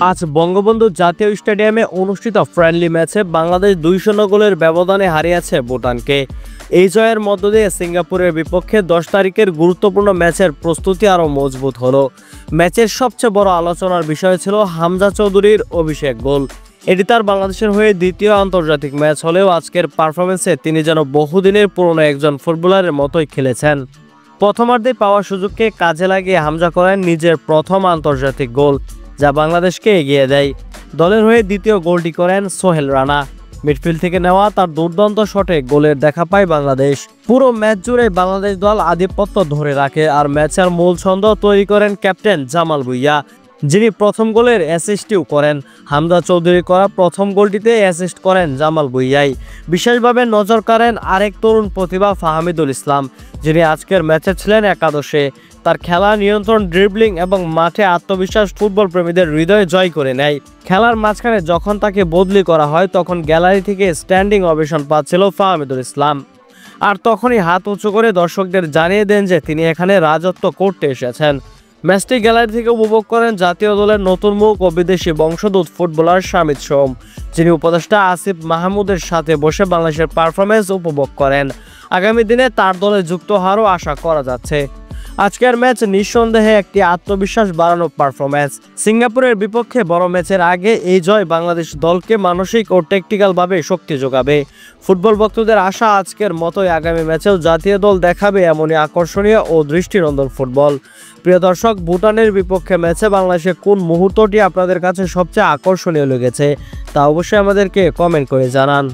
আজ বঙ্গবন্ধু জাতীয় স্টেডিয়ামে অনুষ্ঠিত ফ্রেন্ডলি ম্যাচে বাংলাদেশ 2-0 গোলের ব্যবধানে হারিয়েছে ভুটানকে। এই জয়ের মধ্য দিয়ে সিঙ্গাপুরের বিপক্ষে 10 তারিখের গুরুত্বপূর্ণ ম্যাচের প্রস্তুতি আরও মজবুত হলো। ম্যাচের সবচেয়ে বড় আলোচনার বিষয় ছিল হামজা চৌধুরীর অভিষেক গোল। এটি তার বাংলাদেশের হয়ে দ্বিতীয় আন্তর্জাতিক ম্যাচ হলেও আজকের পারফরমেন্সে তিনি যেন বহুদিনের পুরনো একজন ফুটবলারের মতোই খেলেছেন। প্রথমার্ধে পাওয়া সুযোগকে কাজে লাগিয়ে হামজা করেন নিজের প্রথম আন্তর্জাতিক গোল, যা বাংলাদেশকে এগিয়ে দেয়। দলের হয়ে দ্বিতীয় গোলটি করেন সোহেল রানা। মিডফিল্ড থেকে নেওয়া তার দুর্দান্ত শটে গোলের দেখা পায় বাংলাদেশ। পুরো ম্যাচ জুড়ে বাংলাদেশ দল আধিপত্য ধরে রাখে আর ম্যাচের মূল ছন্দ তৈরি করেন ক্যাপ্টেন জামাল ভুঁইয়া, যিনি প্রথম গোলের অ্যাসিস্টও করেন। হামজা চৌধুরী করা প্রথম গোলটিতে অ্যাসিস্ট করেন জামাল ভুঁইয়াই। বিশেষভাবে নজর কাড়েন আরেক তরুণ প্রতিভা ফাহামিদুল ইসলাম, যিনি আজকের ম্যাচে ছিলেন একাদশে। তার খেলা, নিয়ন্ত্রণ, ড্রিবলিং এবং মাঠে আত্মবিশ্বাস ফুটবল প্রেমীদের হৃদয় জয় করে নেয়। খেলার মাঝখানে যখন তাকে বদলি করা হয় তখন গ্যালারি থেকে স্ট্যান্ডিং ওভেশন পাচ্ছিল ফাহামিদুল ইসলাম, আর তখনই হাত উঁচু করে দর্শকদের জানিয়ে দেন যে তিনি এখানে রাজত্ব করতে এসেছেন। ম্যাচটি গ্যালারি থেকে উপভোগ করেন জাতীয় দলের নতুন মুখ ও বিদেশি বংশোদ্ভূত ফুটবলার শামিদ সোম, যিনি উপদেষ্টা আসিফ মাহমুদের সাথে বসে বাংলাদেশের পারফরমেন্স উপভোগ করেন। আগামী দিনে তার দলে যুক্ত হওয়ারও আশা করা যাচ্ছে। আজকের ম্যাচ নিঃসন্দেহে একটি আত্মবিশ্বাস বাড়ানো পারফরমেন্স। সিঙ্গাপুরের বিপক্ষে বড় ম্যাচের আগে এই জয় বাংলাদেশ দলকে মানসিক ও টেকনিক্যালভাবে শক্তি যোগাবে। ফুটবল ভক্তদের আশা, আজকের মতোই আগামী ম্যাচেও জাতীয় দল দেখাবে এমনই আকর্ষণীয় ও দৃষ্টিনন্দন ফুটবল। প্রিয় দর্শক, ভুটানের বিপক্ষে ম্যাচে বাংলাদেশের কোন মুহূর্তটি আপনাদের কাছে সবচেয়ে আকর্ষণীয় লেগেছে তা অবশ্যই আমাদেরকে কমেন্ট করে জানান।